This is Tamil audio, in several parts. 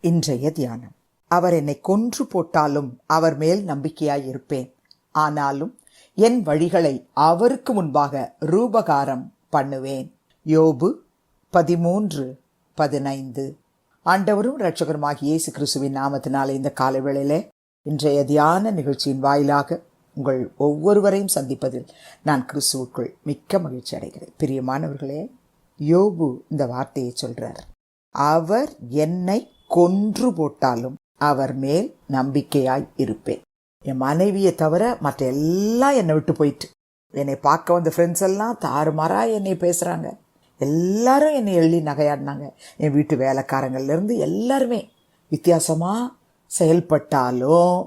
இன்றைய தியானம். அவர் என்னை கொன்று போட்டாலும் அவர் மேல் நம்பிக்கையாய் இருப்பேன். ஆனாலும் என் வழிகளை அவருக்கு முன்பாக ரூபகாரம் பண்ணுவேன். யோபு 13:15. ஆண்டவரும் இரட்சகருமாகிய இயேசு கிறிஸ்துவின் நாமத்தினாலே இந்த காலைவேளையிலே இன்றைய தியான நிகழ்ச்சியின் வாயிலாக உங்கள் ஒவ்வொருவரையும் சந்திப்பதில் நான் கிறிஸ்துவுக்குள் மிக்க மகிழ்ச்சி அடைகிறேன். பிரியமானவர்களே, யோபு இந்த வார்த்தையை சொல்றார். அவர் என்னை கொன்று போட்டாலும் அவர் மேல் நம்பிக்கையாய் இருப்பேன். என் மனைவியை தவிர மற்ற எல்லாம் என்னை விட்டு போயிட்டு, என்னை பார்க்க வந்த ஃப்ரெண்ட்ஸ் எல்லாம் தாறுமாறா என்னை பேசுகிறாங்க. எல்லாரும் என்னை எள்ளி நகையாடினாங்க. என் வீட்டு வேலைக்காரங்கள்லேருந்து எல்லாருமே வித்தியாசமாக செயல்பட்டாலும்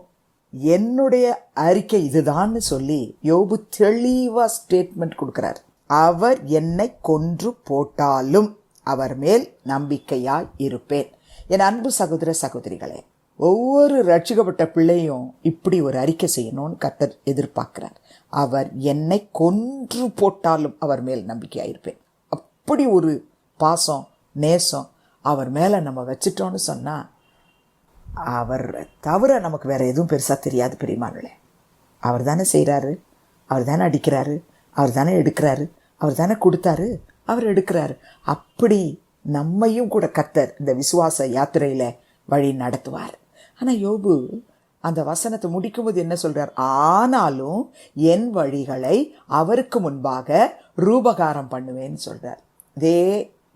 என்னுடைய அறிக்கை இதுதான்னு சொல்லி யோபு தெளிவாக ஸ்டேட்மெண்ட் கொடுக்குறார். அவர் என்னை கொன்று போட்டாலும் அவர் மேல் நம்பிக்கையாய் இருப்பேன். என் அன்பு சகோதர சகோதரிகளே, ஒவ்வொரு ரட்சிக்கப்பட்ட பிள்ளையும் இப்படி ஒரு அறிக்கை செய்யணும்னு கர்த்தர் எதிர்பார்க்கிறார். அவர் என்னை கொன்று போட்டாலும் அவர் மேல் நம்பிக்கையாயிருப்பேன். அப்படி ஒரு பாசம் நேசம் அவர் மேலே நம்ம வச்சிட்டோன்னு சொன்னால், அவர் தவிர நமக்கு வேற எதுவும் பெருசாக தெரியாது. பெரியமானே, அவர் தானே செய்கிறாரு, அவர் தானே அடிக்கிறாரு, அவர் தானே எடுக்கிறாரு, அவர் தானே கொடுத்தாரு, அவர் எடுக்கிறாரு. அப்படி நம்மையும் கூட கர்த்தர் இந்த விசுவாச யாத்திரையில் வழி நடத்துவார். ஆனால் யோபு அந்த வசனத்தை முடிக்கும்போது என்ன சொல்றார்? ஆனாலும் என் வழிகளை அவருக்கு முன்பாக ரூபகாரம் பண்ணுவேன்னு சொல்றார். இதே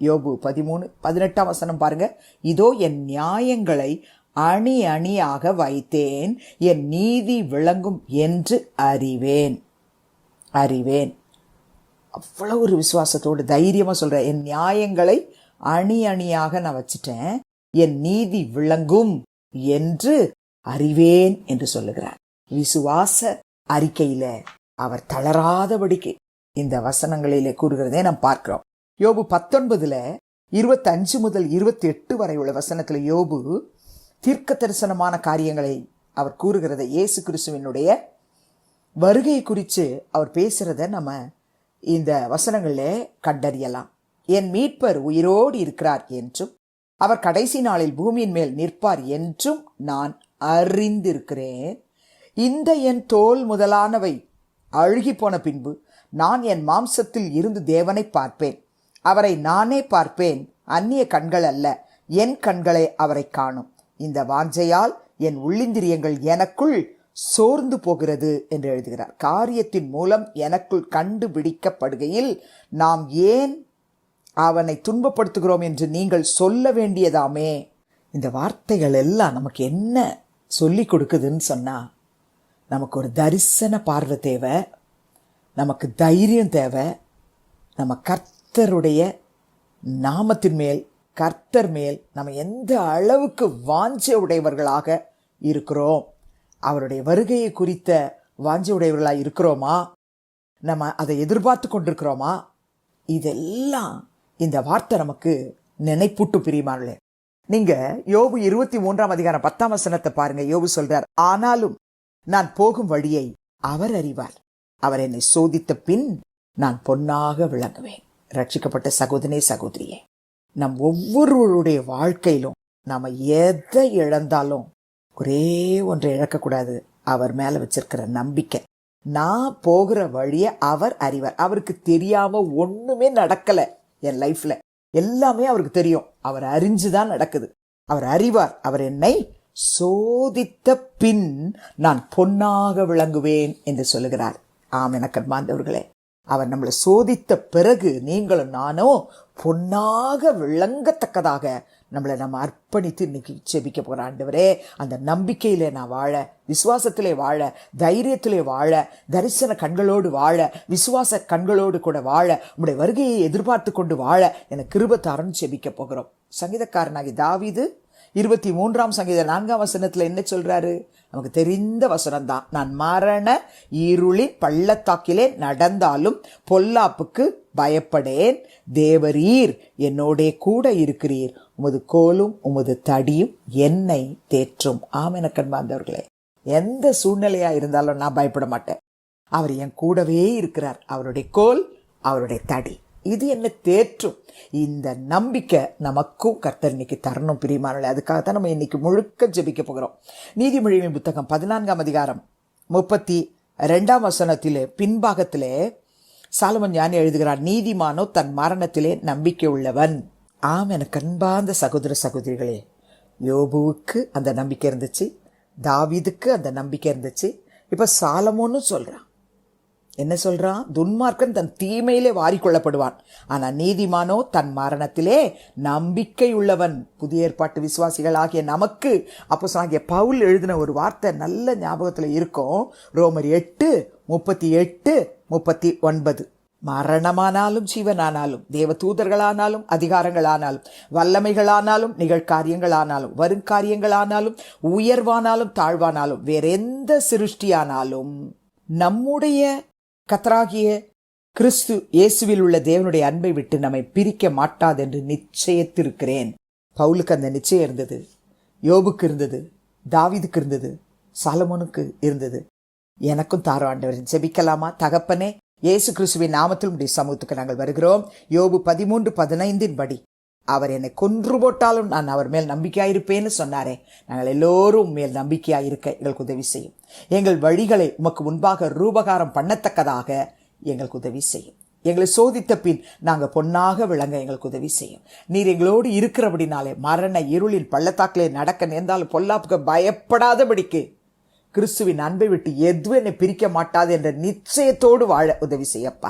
யோபு 13:18 வசனம் பாருங்க. இதோ என் நியாயங்களை அணி அணியாக வைத்தேன், என் நீதி விளங்கும் என்று அறிவேன். அவ்வளவு ஒரு விசுவாசத்தோடு தைரியமா சொல்ற, என் நியாயங்களை அணி அணியாக நான் வச்சிட்டேன், என் நீதி விளங்கும் என்று அறிவேன் என்று சொல்லுகிறார். விசுவாச அறிக்கையில அவர் தளராதபடிக்கு இந்த வசனங்களிலே கூறுகிறதே நாம் பார்க்கிறோம். யோபு 19:25 முதல் 28 வரை உள்ள வசனத்துல யோபு தீர்க்க தரிசனமான காரியங்களை அவர் கூறுகிறத, இயேசு கிறிஸ்துவினுடைய வருகை குறித்து அவர் பேசுறத நம்ம இந்த வசனங்களிலே கண்டறியலாம். என் மீட்பர் உயிரோடு இருக்கிறார் என்றும் அவர் கடைசி நாளில் பூமியின் மேல் நிற்பார் என்றும் நான் அறிந்திருக்கிறேன். இந்த என் தோல் முதலானவை அழுகி போன பின்பு நான் என் மாம்சத்தில் இருந்து தேவனை பார்ப்பேன். அவரை நானே பார்ப்பேன், அந்நிய கண்கள் அல்ல, என் கண்களே அவரை காணும். இந்த வாஞ்சையால் என் உள்ளிந்திரியங்கள் எனக்குள் சோர்ந்து போகிறது என்று எழுதுகிறார். காரியத்தின் மூலம் எனக்குள் கண்டுபிடிக்கப்படுகையில் நாம் ஏன் அவனை துன்பப்படுத்துகிறோம் என்று நீங்கள் சொல்ல வேண்டியதாமே. இந்த வார்த்தைகள் எல்லாம் நமக்கு என்ன சொல்லி கொடுக்குதுன்னு சொன்னா, நமக்கு ஒரு தரிசன பார்வை தேவை, நமக்கு தைரியம் தேவை. நம்ம கர்த்தருடைய நாமத்தின் மேல், கர்த்தர் மேல் நம்ம எந்த அளவுக்கு வாஞ்சை உடையவர்களாக இருக்கிறோம், அவருடைய வருகையை குறித்த வாஞ்சை உடையவர்களாக இருக்கிறோமா, நம்ம அதை எதிர்பார்த்து கொண்டிருக்கிறோமா, இதெல்லாம் இந்த வார்த்தை நமக்கு நினைப்பூட்டு. பிரியமானே, நீங்க யோபு 23:10 வசனத்தை பாருங்க. யோபு சொல்றார், ஆனாலும் நான் போகும் வழியை அவர் அறிவார், அவர் என்னை சோதித்த பின் நான் பொன்னாக விளங்குவேன். ரட்சிக்கப்பட்ட சகோதரனே சகோதரியே, நம் ஒவ்வொருவருடைய வாழ்க்கையிலும் நாம எதை இழந்தாலும் ஒரே ஒன்றை இழக்கக்கூடாது, அவர் மேல வச்சிருக்கிற நம்பிக்கை. நான் போகிற வழியை அவர் அறிவார். அவருக்கு தெரியாம ஒண்ணுமே நடக்கல என் லைஃப்ல, எல்லாமே அவருக்கு தெரியும். அவர் அறிஞ்சுதான் நடக்குது. அவர் அறிவார். அவர் என்னை சோதித்த பின் நான் பொன்னாக விளங்குவேன் என்று சொல்லுகிறார். ஆம், எனக்கு அன்பார்ந்தவர்களே, அவர் நம்மளை சோதித்த பிறகு நீங்களும் நானும் பொன்னாக விளங்கத்தக்கதாக நம்மளை நம்ம அர்ப்பணித்து இன்னைக்கு ஜெபிக்க போகிற. ஆண்டவரே, அந்த நம்பிக்கையிலே நான் வாழ, விசுவாசத்திலே வாழ, தைரியத்திலே வாழ, தரிசன கண்களோடு வாழ, விசுவாச கண்களோடு கூட வாழ, உம்முடைய வருகையை எதிர்பார்த்து கொண்டு வாழ எனக்கு கிருபை தாரன்னு ஜெபிக்க போகிறோம். சங்கீதக்காரனாகி தாவீது 23 சங்கீதம் 4 வசனத்துல என்ன சொல்றாரு? நமக்கு தெரிந்த வசனம் தான். நான் மரண இருளின் பள்ளத்தாக்கிலே நடந்தாலும் பொல்லாப்புக்கு பயப்படேன், தேவரீர் என்னோடே கூட இருக்கிறீர், உமது கோலும் உமது தடியும் என்னை தேற்றும். ஆமெனக்கன்பார்ந்தவர்களே, எந்த சூழ்நிலையா இருந்தாலும் நான் பயப்பட மாட்டேன். அவர் என் கூடவே இருக்கிறார். அவருடைய கோல், அவருடைய தடி இது என்ன தேற்றும். இந்த நம்பிக்கை நமக்கும் கர்த்தர் இன்னைக்கு தரணும் பிரியமானவர்களே. அதுக்காகத்தான் நம்ம இன்னைக்கு முழுக்க ஜெபிக்க போகிறோம். நீதிமொழிகளின் புத்தகம் 14ஆம் அதிகாரம் 32ஆம் வசனத்திலே பின்பாகத்திலே சாலமோன் ஞானி எழுதுகிறார், நீதிமானோ தன் மரணத்திலே நம்பிக்கை உள்ளவன். ஆம், எனக்கு அன்பார்ந்த சகோதர சகோதரிகளே, யோபுவுக்கு அந்த நம்பிக்கை இருந்துச்சு, தாவீதுக்கு அந்த நம்பிக்கை இருந்துச்சு. இப்ப சாலமோன்னு சொல்றான். என்ன சொல்றான்? துன்மார்க்கன் தன் தீமையிலே வாரிக்கொள்ளப்படுவான், ஆனா நீதிமானோ தன் மரணத்திலே நம்பிக்கை உள்ளவன். புதிய ஏற்பாட்டு விசுவாசிகள் ஆகிய நமக்கு அப்போஸ்தலனாகிய பவுல் எழுதின ஒரு வார்த்தை நல்ல ஞாபகத்துல இருக்கும். ரோமர் 8:38-39. மரணமானாலும் ஜீவனானாலும், தேவ தூதர்களானாலும் அதிகாரங்களானாலும் வல்லமைகளானாலும் நிகழ்காரியங்களானாலும் வருங்காரியங்களானாலும் உயர்வானாலும் தாழ்வானாலும் வேறெந்த சிருஷ்டியானாலும் நம்முடைய கர்த்தராகிய கிறிஸ்து இயேசுவில் உள்ள தேவனுடைய அன்பை விட்டு நம்மை பிரிக்க மாட்டாது என்று நிச்சயத்திருக்கிறேன். பவுலுக்கு அந்த நிச்சயம் இருந்தது, யோபுக்கு இருந்தது, தாவீதுக்கு இருந்தது, சாலமோனுக்கு இருந்தது. எனக்கும் தாரோ ஆண்டவர். ஜெபிக்கலாமா? தகப்பனே, இயேசு கிறிஸ்துவின் நாமத்தில் உடைய சமூகத்துக்கு நாங்கள் வருகிறோம். யோபு 13:15 படி, அவர் என்னை கொன்று போட்டாலும் நான் அவர் மேல் நம்பிக்கையாயிருப்பேன்னு சொன்னாரே. நாங்கள் எல்லோரும் மேல் நம்பிக்கையாயிருக்க எங்களுக்கு உதவி செய்யும். எங்கள் வழிகளை உமக்கு முன்பாக ரூபகாரம் பண்ணத்தக்கதாக எங்களுக்கு உதவி செய்யும். எங்களை சோதித்த பின் நாங்கள் பொன்னாக விளங்க எங்களுக்கு உதவி செய்யும். நீர் எங்களோடு இருக்கிறபடினாலே மரண இருளின் பள்ளத்தாக்கிலே நடக்க நேர்ந்தாலும் பொல்லாப்புக்கு பயப்படாதபடிக்கு கிறிஸ்துவின் அன்பை விட்டு எதுவும் என்னை பிரிக்க மாட்டாது என்ற நிச்சயத்தோடு வாழ உதவி செய்யப்பா.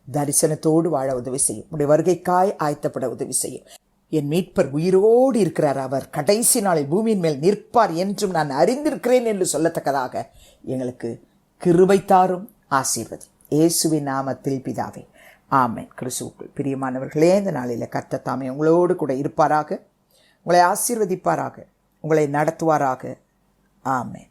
தரிசனத்தோடு வாழ உதவி செய்யும். உடைய வருகைக்காய் ஆயத்தப்பட உதவி செய்யும். என் மீட்பர் உயிரோடு இருக்கிறார், அவர் கடைசி நாளில் பூமியின் மேல் நிற்பார் என்றும் நான் அறிந்திருக்கிறேன் என்று சொல்லத்தக்கதாக எங்களுக்கு கிருபை தாரும், ஆசீர்வதி. இயேசுவின் நாமத்தில் பிதாவே, ஆமென். கிறிஸ்துவுக்குள் பிரியமானவர்களே, இந்த நாளில் கர்த்தர் தாமே உங்களோடு கூட இருப்பாராக, உங்களை ஆசீர்வதிப்பாராக, உங்களை நடத்துவாராக. ஆமென்.